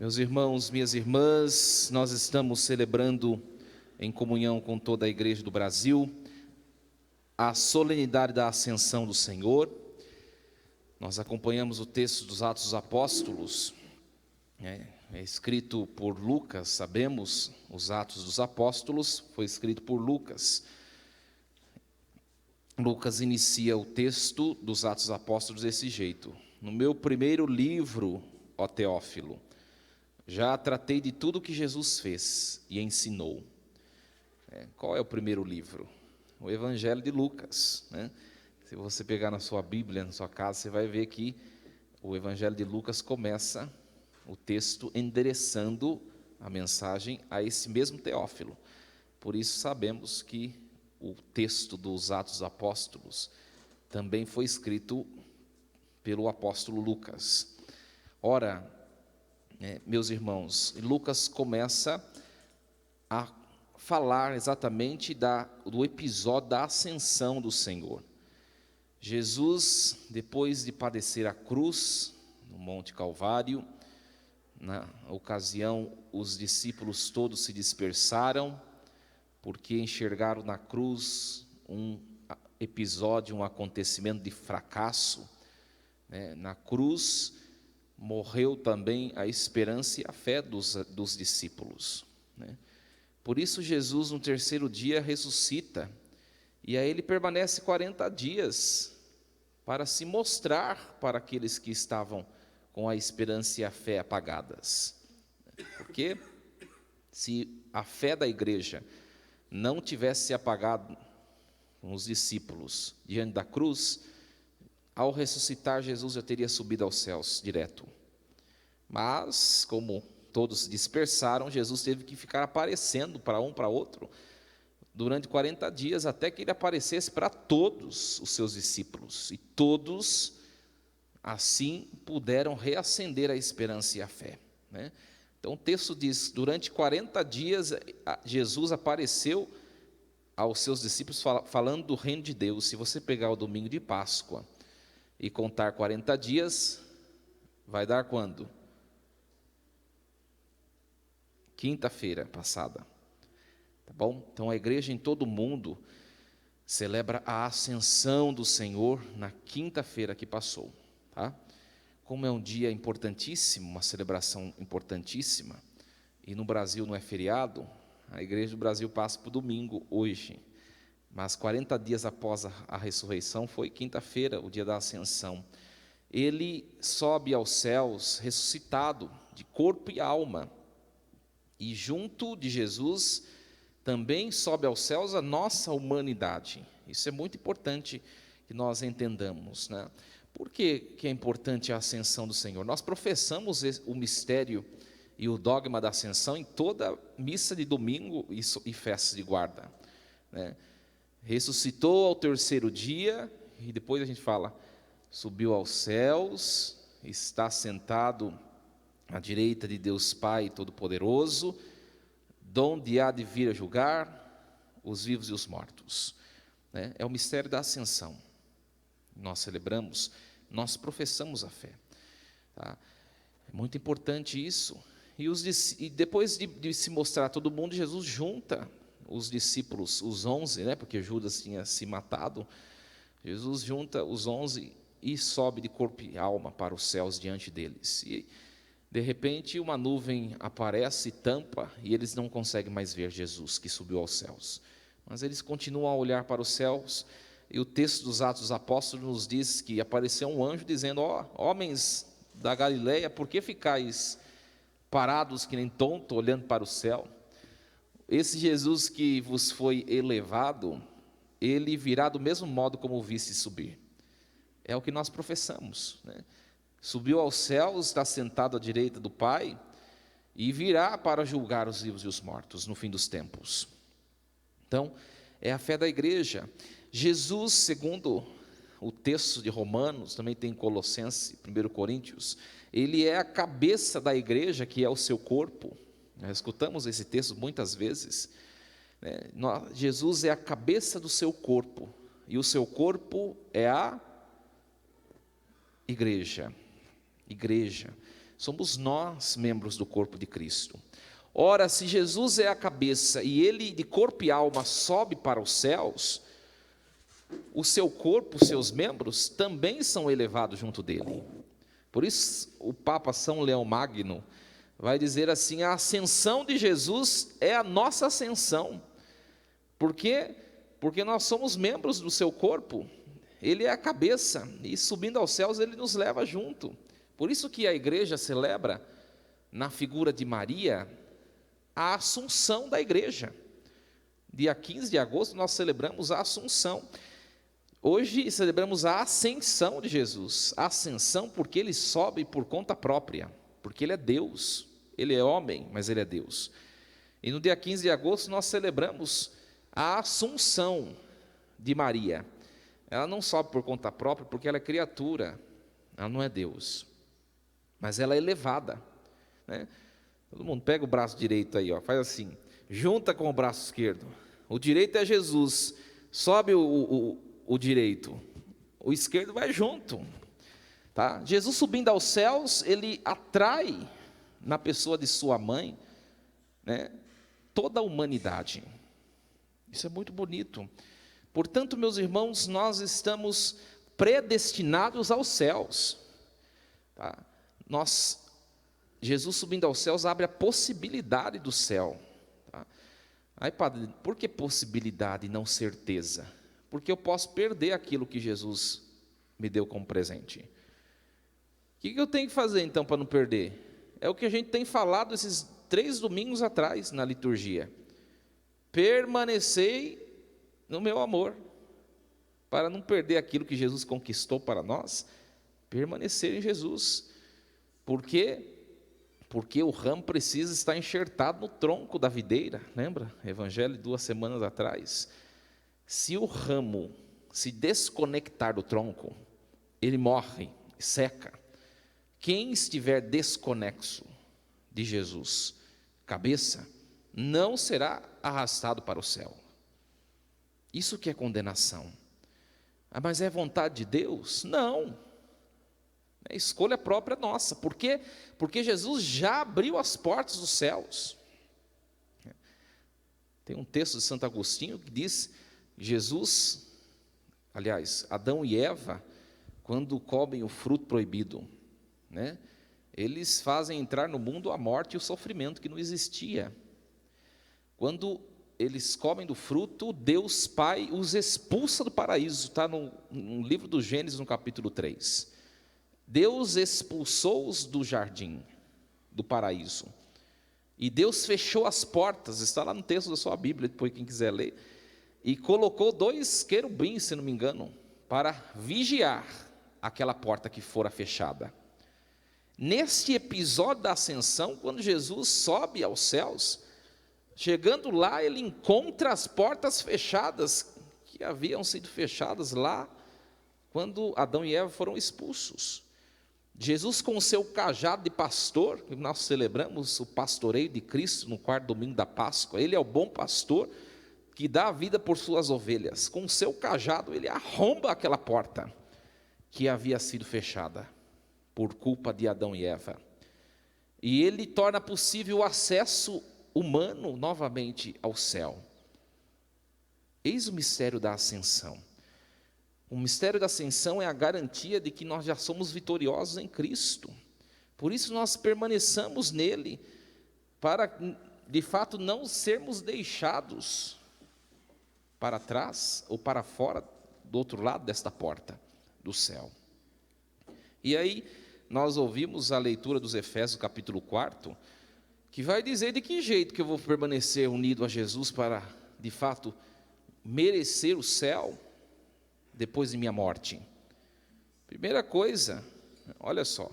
Meus irmãos, minhas irmãs, nós estamos celebrando em comunhão com toda a Igreja do Brasil a solenidade da Ascensão do Senhor. Nós acompanhamos o texto dos Atos dos Apóstolos, é escrito por Lucas, sabemos, os Atos dos Apóstolos foi escrito por Lucas. Lucas inicia o texto dos Atos dos Apóstolos desse jeito: no meu primeiro livro, ó Teófilo, já tratei de tudo que Jesus fez e ensinou. Qual é o primeiro livro? O Evangelho de Lucas, né? Se você pegar na sua Bíblia, na sua casa, você vai ver que o Evangelho de Lucas começa o texto endereçando a mensagem a esse mesmo Teófilo. Por isso sabemos que o texto dos Atos dos Apóstolos também foi escrito pelo apóstolo Lucas. Ora, meus irmãos, Lucas começa a falar exatamente do episódio da ascensão do Senhor. Jesus, depois de padecer a cruz no Monte Calvário, na ocasião os discípulos todos se dispersaram, porque enxergaram na cruz um episódio, um acontecimento de fracasso. Na cruz morreu também a esperança e a fé dos discípulos. Por isso Jesus no terceiro dia ressuscita, e aí ele permanece 40 dias para se mostrar para aqueles que estavam com a esperança e a fé apagadas. Porque se a fé da igreja não tivesse se apagado com os discípulos diante da cruz, ao ressuscitar Jesus já teria subido aos céus direto. Mas, como todos se dispersaram, Jesus teve que ficar aparecendo para um, para outro, durante 40 dias, até que ele aparecesse para todos os seus discípulos. E todos, assim, puderam reacender a esperança e a fé. Então o texto diz: durante 40 dias, Jesus apareceu aos seus discípulos falando do reino de Deus. Se você pegar o domingo de Páscoa e contar 40 dias, vai dar quando? Quinta-feira passada, tá bom? Então a igreja em todo o mundo celebra a ascensão do Senhor na quinta-feira que passou, tá? Como é um dia importantíssimo, uma celebração importantíssima, e no Brasil não é feriado, a igreja do Brasil passa para o domingo hoje, mas 40 dias após a ressurreição foi quinta-feira, o dia da ascensão. Ele sobe aos céus ressuscitado de corpo e alma, e junto de Jesus também sobe aos céus a nossa humanidade. Isso é muito importante que nós entendamos, Por que é importante a ascensão do Senhor? Nós professamos o mistério e o dogma da ascensão em toda missa de domingo e festa de guarda, Ressuscitou ao terceiro dia, e depois a gente fala, subiu aos céus, está sentado à direita de Deus Pai Todo-Poderoso, donde há de vir a julgar os vivos e os mortos. É o mistério da ascensão. Nós celebramos, nós professamos a fé. Tá? É muito importante isso. E depois de se mostrar a todo mundo, Jesus junta os discípulos, os 11, porque Judas tinha se matado. Jesus junta os 11 e sobe de corpo e alma para os céus diante deles. E de repente uma nuvem aparece, tampa, e eles não conseguem mais ver Jesus que subiu aos céus. Mas eles continuam a olhar para os céus, e o texto dos Atos dos Apóstolos nos diz que apareceu um anjo dizendo: homens da Galileia, por que ficais parados que nem tonto, olhando para o céu? Esse Jesus que vos foi elevado, ele virá do mesmo modo como o viste subir. É o que nós professamos, Subiu aos céus, está sentado à direita do Pai, e virá para julgar os vivos e os mortos no fim dos tempos. Então, é a fé da igreja. Jesus, segundo o texto de Romanos, também tem em Colossenses, 1 Coríntios, ele é a cabeça da igreja, que é o seu corpo. Nós escutamos esse texto muitas vezes. Jesus é a cabeça do seu corpo, e o seu corpo é a igreja. somos nós membros do corpo de Cristo. Ora, se Jesus é a cabeça e ele de corpo e alma sobe para os céus, o seu corpo, os seus membros também são elevados junto dele. Por isso o Papa São Leão Magno vai dizer assim: a ascensão de Jesus é a nossa ascensão. Por quê? Porque nós somos membros do seu corpo, ele é a cabeça, e subindo aos céus ele nos leva junto. Por isso que a igreja celebra, na figura de Maria, a assunção da igreja. Dia 15 de agosto nós celebramos a assunção. Hoje celebramos a ascensão de Jesus. A ascensão porque ele sobe por conta própria, porque ele é Deus. Ele é homem, mas ele é Deus. E no dia 15 de agosto nós celebramos a assunção de Maria. Ela não sobe por conta própria porque ela é criatura, ela não é Deus, mas ela é elevada, né? Todo mundo pega o braço direito aí, ó, faz assim, junta com o braço esquerdo. O direito é Jesus, sobe o direito, o esquerdo vai junto, tá? Jesus subindo aos céus, ele atrai na pessoa de sua mãe, né, toda a humanidade. Isso é muito bonito. Portanto, meus irmãos, nós estamos predestinados aos céus, tá? Jesus subindo aos céus abre a possibilidade do céu, tá? Aí, padre, por que possibilidade e não certeza? Porque eu posso perder aquilo que Jesus me deu como presente. O que eu tenho que fazer então para não perder? É o que a gente tem falado esses 3 domingos atrás na liturgia. Permanecei no meu amor, para não perder aquilo que Jesus conquistou para nós, permanecer em Jesus. Por quê? Porque o ramo precisa estar enxertado no tronco da videira, lembra? Evangelho de 2 semanas atrás. Se o ramo se desconectar do tronco, ele morre, seca. Quem estiver desconexo de Jesus, cabeça, não será arrastado para o céu. Isso que é condenação. Ah, mas é vontade de Deus? Não. É escolha própria nossa. Por quê? Porque Jesus já abriu as portas dos céus. Tem um texto de Santo Agostinho que diz: Jesus, aliás, Adão e Eva, quando comem o fruto proibido, né, eles fazem entrar no mundo a morte e o sofrimento que não existia. Quando eles comem do fruto, Deus Pai os expulsa do paraíso. Está no livro do Gênesis, no capítulo 3. Deus expulsou-os do jardim, do paraíso. E Deus fechou as portas, está lá no texto da sua Bíblia, depois quem quiser ler. E colocou 2 querubins, se não me engano, para vigiar aquela porta que fora fechada. Neste episódio da ascensão, quando Jesus sobe aos céus, chegando lá, ele encontra as portas fechadas, que haviam sido fechadas lá, quando Adão e Eva foram expulsos. Jesus, com o seu cajado de pastor, que nós celebramos o pastoreio de Cristo no 4º domingo da Páscoa, ele é o bom pastor, que dá a vida por suas ovelhas. Com o seu cajado, ele arromba aquela porta, que havia sido fechada, por culpa de Adão e Eva. E ele torna possível o acesso humano novamente ao céu. Eis o mistério da ascensão. O mistério da ascensão é a garantia de que nós já somos vitoriosos em Cristo. Por isso nós permaneçamos nele, para de fato não sermos deixados para trás ou para fora do outro lado desta porta do céu. E aí nós ouvimos a leitura dos Efésios capítulo 4, que vai dizer de que jeito que eu vou permanecer unido a Jesus para, de fato, merecer o céu depois de minha morte. Primeira coisa, olha só: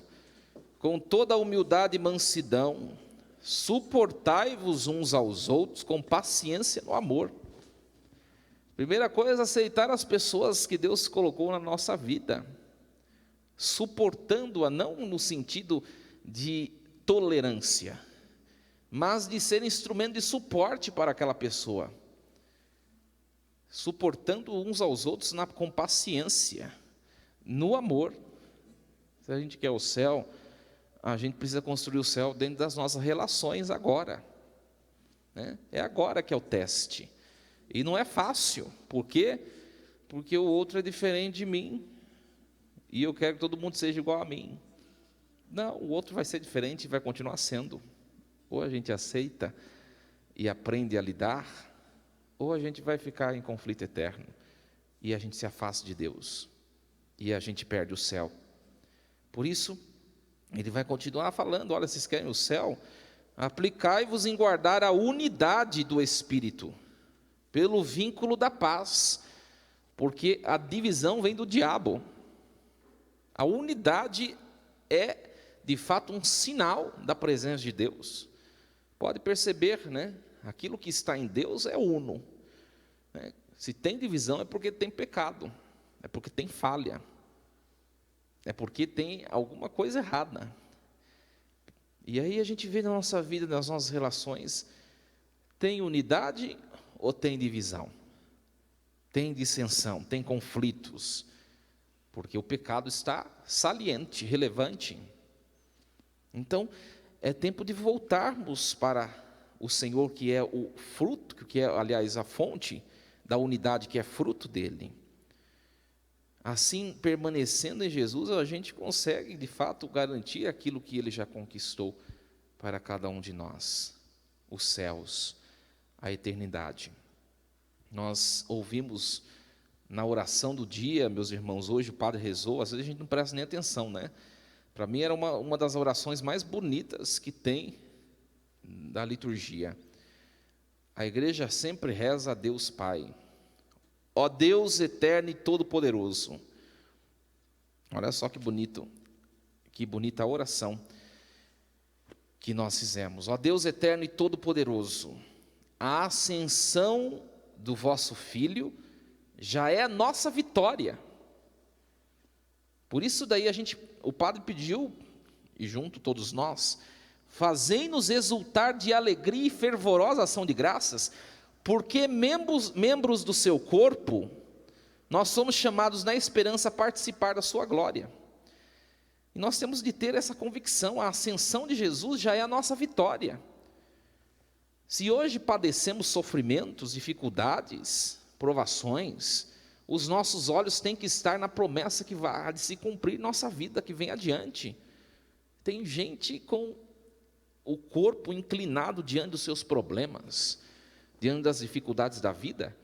com toda a humildade e mansidão, suportai-vos uns aos outros com paciência no amor. Primeira coisa, aceitar as pessoas que Deus colocou na nossa vida, suportando-a não no sentido de tolerância, mas de ser instrumento de suporte para aquela pessoa, suportando uns aos outros com paciência, no amor. Se a gente quer o céu, a gente precisa construir o céu dentro das nossas relações agora, né? É agora que é o teste. E não é fácil. Por quê? Porque o outro é diferente de mim. E eu quero que todo mundo seja igual a mim. Não, o outro vai ser diferente e vai continuar sendo. Ou a gente aceita e aprende a lidar, ou a gente vai ficar em conflito eterno. E a gente se afasta de Deus. E a gente perde o céu. Por isso, ele vai continuar falando: olha, vocês querem o céu? Aplicai-vos em guardar a unidade do Espírito, pelo vínculo da paz, porque a divisão vem do diabo. A unidade é, de fato, um sinal da presença de Deus. Pode perceber, né? Aquilo que está em Deus é uno, né? Se tem divisão é porque tem pecado, é porque tem falha, é porque tem alguma coisa errada. E aí a gente vê na nossa vida, nas nossas relações, tem unidade ou tem divisão? Tem dissensão, tem conflitos, porque o pecado está saliente, relevante. Então, é tempo de voltarmos para o Senhor, que é o fruto, que é, aliás, a fonte da unidade, que é fruto dele. Assim, permanecendo em Jesus, a gente consegue, de fato, garantir aquilo que ele já conquistou para cada um de nós: os céus, a eternidade. Nós ouvimos na oração do dia, meus irmãos, hoje o padre rezou, às vezes a gente não presta nem atenção, né? Para mim era uma das orações mais bonitas que tem da liturgia. A igreja sempre reza a Deus Pai: ó Deus eterno e todo-poderoso. Olha só que bonito, que bonita a oração que nós fizemos. Ó Deus eterno e todo-poderoso, a ascensão do vosso Filho já é a nossa vitória. Por isso daí o padre pediu, e junto todos nós: fazei-nos exultar de alegria e fervorosa ação de graças, porque membros do seu corpo, nós somos chamados na esperança a participar da sua glória. E nós temos de ter essa convicção: a ascensão de Jesus já é a nossa vitória. Se hoje padecemos sofrimentos, dificuldades, provações, os nossos olhos têm que estar na promessa que vai de se cumprir nossa vida, que vem adiante. Tem gente com o corpo inclinado diante dos seus problemas, diante das dificuldades da vida,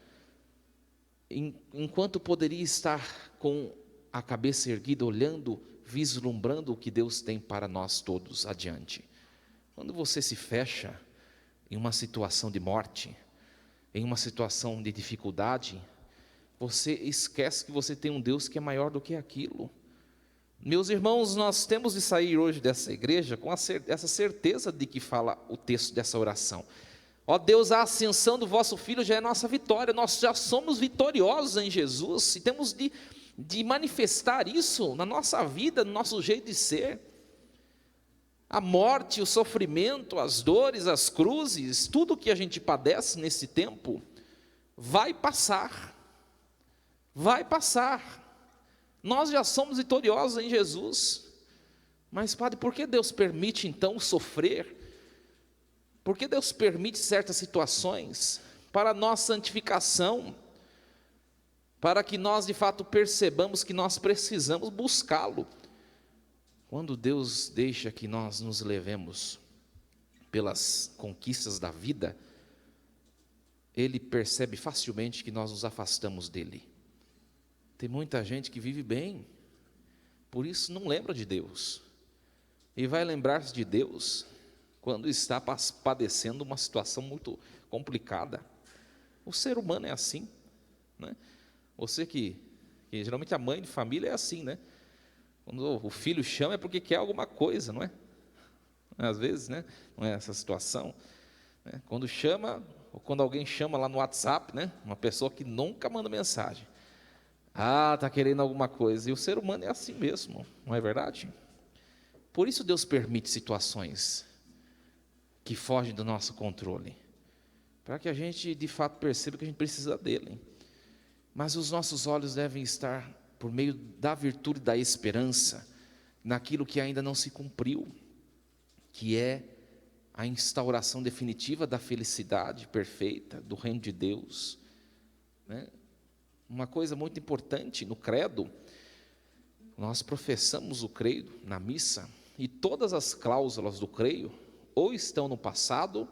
enquanto poderia estar com a cabeça erguida, olhando, vislumbrando o que Deus tem para nós todos adiante. Quando você se fecha em uma situação de morte, em uma situação de dificuldade, você esquece que você tem um Deus que é maior do que aquilo. Meus irmãos, nós temos de sair hoje dessa igreja com essa certeza de que fala o texto dessa oração. Ó Deus, a ascensão do vosso Filho já é nossa vitória. Nós já somos vitoriosos em Jesus, e temos de manifestar isso na nossa vida, no nosso jeito de ser. A morte, o sofrimento, as dores, as cruzes, tudo que a gente padece nesse tempo, vai passar. Vai passar. Nós já somos vitoriosos em Jesus. Mas, padre, por que Deus permite então sofrer? Por que Deus permite certas situações? Para a nossa santificação, para que nós de fato percebamos que nós precisamos buscá-lo. Quando Deus deixa que nós nos levemos pelas conquistas da vida, Ele percebe facilmente que nós nos afastamos dEle. Tem muita gente que vive bem, por isso não lembra de Deus, e vai lembrar-se de Deus quando está padecendo uma situação muito complicada. O ser humano é assim, né? Você que geralmente a mãe de família é assim, né? Quando o filho chama é porque quer alguma coisa, não é? Às vezes, né? Não é essa situação, né? Quando chama, ou quando alguém chama lá no WhatsApp, né? Uma pessoa que nunca manda mensagem. Ah, está querendo alguma coisa. E o ser humano é assim mesmo, não é verdade? Por isso Deus permite situações que fogem do nosso controle, para que a gente de fato perceba que a gente precisa dele. Mas os nossos olhos devem estar por meio da virtude da esperança naquilo que ainda não se cumpriu. que é a instauração definitiva da felicidade perfeita, do reino de Deus, né? Uma coisa muito importante no credo, nós professamos o credo na missa, e todas as cláusulas do creio ou estão no passado,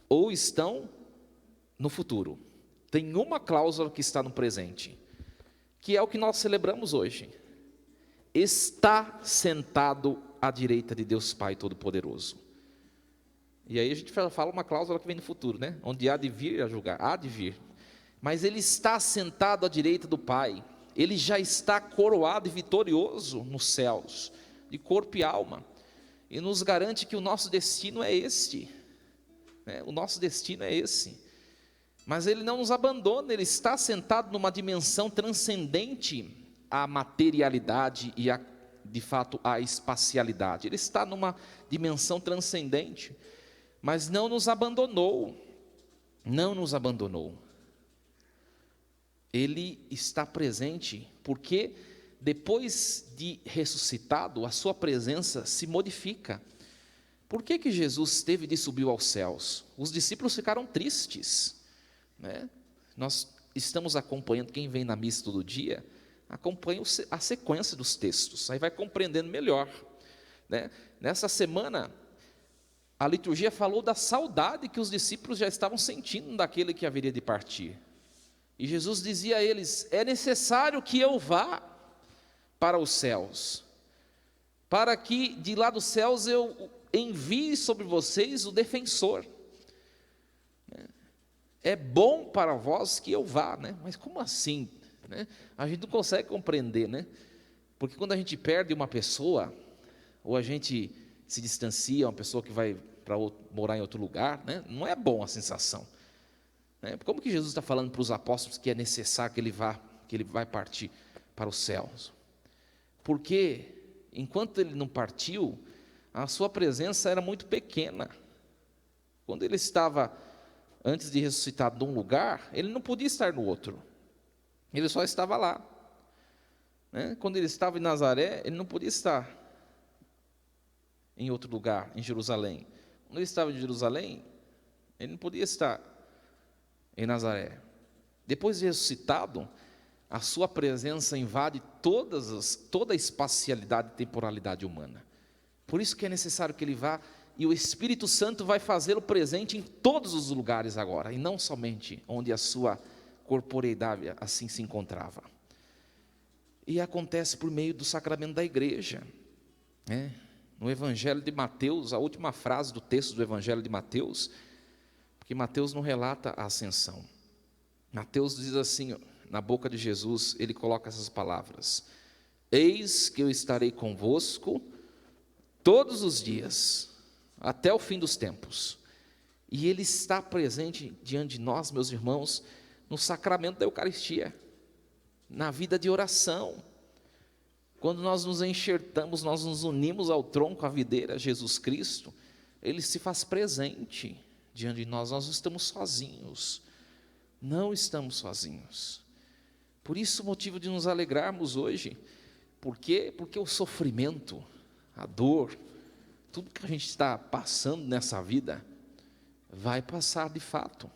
ou estão no futuro. Tem uma cláusula que está no presente, que é o que nós celebramos hoje. Está sentado à direita de Deus Pai Todo-Poderoso. E aí a gente fala uma cláusula que vem no futuro, né? Onde há de vir a julgar, há de vir. Mas ele está sentado à direita do Pai. Ele já está coroado e vitorioso nos céus, de corpo e alma. E nos garante que o nosso destino é este, né? O nosso destino é esse. Mas Ele não nos abandona, Ele está sentado numa dimensão transcendente à materialidade e, de fato, à espacialidade. Ele está numa dimensão transcendente, mas não nos abandonou, não nos abandonou. Ele está presente, porque depois de ressuscitado, a sua presença se modifica. Por que Jesus teve de subir aos céus? Os discípulos ficaram tristes, né? Nós estamos acompanhando, quem vem na missa todo dia, acompanha a sequência dos textos, aí vai compreendendo melhor, né? Nessa semana, a liturgia falou da saudade que os discípulos já estavam sentindo daquele que haveria de partir. E Jesus dizia a eles: é necessário que eu vá para os céus, para que de lá dos céus eu envie sobre vocês o defensor. É bom para vós que eu vá, né? Mas como assim, né? A gente não consegue compreender, né? Porque quando a gente perde uma pessoa, ou a gente se distancia, uma pessoa que vai morar em outro lugar, né? Não é bom a sensação. Como que Jesus está falando para os apóstolos que é necessário que ele vai partir para os céus? Porque enquanto ele não partiu, a sua presença era muito pequena. Quando ele estava, antes de ressuscitar, num lugar, ele não podia estar no outro. Ele só estava lá, né? Quando ele estava em Nazaré, ele não podia estar em outro lugar, em Jerusalém. Quando ele estava em Jerusalém, ele não podia estar em Nazaré. Depois de ressuscitado, a sua presença invade toda a espacialidade e temporalidade humana. Por isso que é necessário que ele vá, e o Espírito Santo vai fazê-lo presente em todos os lugares agora, e não somente onde a sua corporeidade assim se encontrava. E acontece por meio do sacramento da igreja, né? No Evangelho de Mateus, a última frase do texto do Evangelho de Mateus, porque Mateus não relata a ascensão. Mateus diz assim, na boca de Jesus, ele coloca essas palavras: eis que eu estarei convosco todos os dias, até o fim dos tempos. E ele está presente diante de nós, meus irmãos, no sacramento da Eucaristia, na vida de oração. Quando nós nos enxertamos, nós nos unimos ao tronco, à videira, Jesus Cristo, ele se faz presente diante de nós. Nós não estamos sozinhos, não estamos sozinhos. Por isso o motivo de nos alegrarmos hoje. Por quê? Porque o sofrimento, a dor, tudo que a gente está passando nessa vida, vai passar de fato,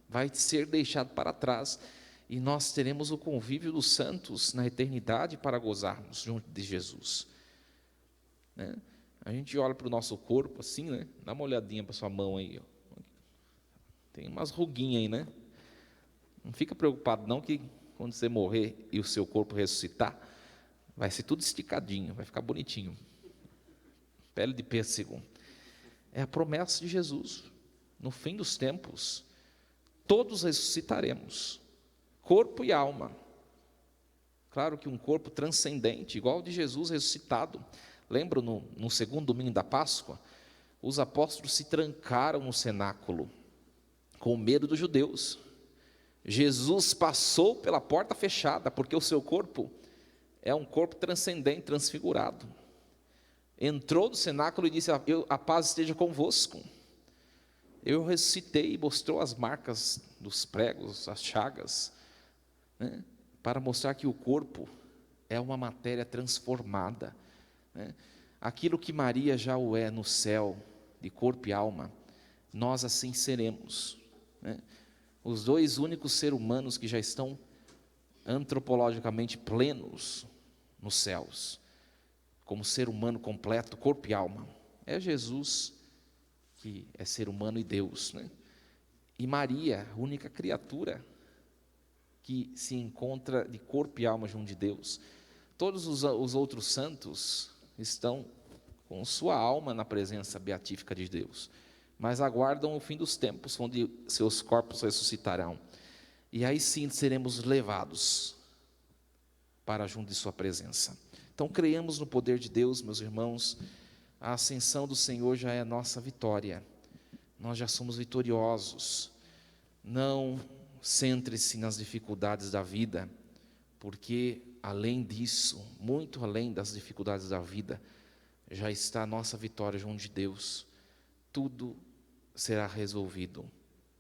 vai ser deixado para trás, e nós teremos o convívio dos santos na eternidade para gozarmos junto de Jesus, né? A gente olha para o nosso corpo assim, né? Dá uma olhadinha para sua mão aí, ó. Tem umas ruguinhas aí, né? Não fica preocupado não, que quando você morrer e o seu corpo ressuscitar, vai ser tudo esticadinho, vai ficar bonitinho. Pele de pêssego. É a promessa de Jesus. No fim dos tempos, todos ressuscitaremos, corpo e alma. Claro que um corpo transcendente, igual ao de Jesus ressuscitado. Lembro, no segundo domingo da Páscoa, os apóstolos se trancaram no cenáculo, com medo dos judeus. Jesus passou pela porta fechada, porque o seu corpo é um corpo transcendente, transfigurado. Entrou do cenáculo e disse: a paz esteja convosco. Eu ressuscitei, e mostrou as marcas dos pregos, as chagas, né, para mostrar que o corpo é uma matéria transformada, né? aquilo que Maria já o é no céu, de corpo e alma, nós assim seremos, né? Os dois únicos seres humanos que já estão antropologicamente plenos nos céus, como ser humano completo, corpo e alma, é Jesus, que é ser humano e Deus, né? E Maria, única criatura que se encontra de corpo e alma junto de Deus. Todos os outros santos estão com sua alma na presença beatífica de Deus, mas aguardam o fim dos tempos, onde seus corpos ressuscitarão, e aí sim seremos levados para junto de sua presença. Então creiamos no poder de Deus, meus irmãos. A ascensão do Senhor já é a nossa vitória, nós já somos vitoriosos. Não centre-se nas dificuldades da vida, porque além disso, muito além das dificuldades da vida, já está a nossa vitória junto de Deus. Tudo será resolvido,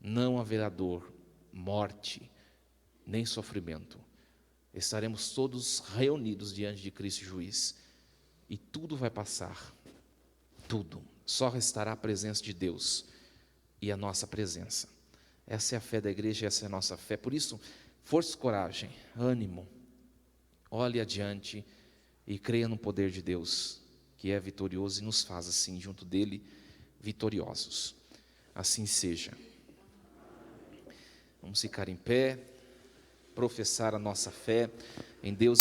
não haverá dor, morte, nem sofrimento. Estaremos todos reunidos diante de Cristo juiz, e tudo vai passar, tudo. Só restará a presença de Deus e a nossa presença. Essa é a fé da igreja, essa é a nossa fé. Por isso, força, coragem, ânimo, olhe adiante e creia no poder de Deus, que é vitorioso e nos faz assim, junto dele, vitoriosos. Assim seja. Vamos ficar em pé, professar a nossa fé em Deus.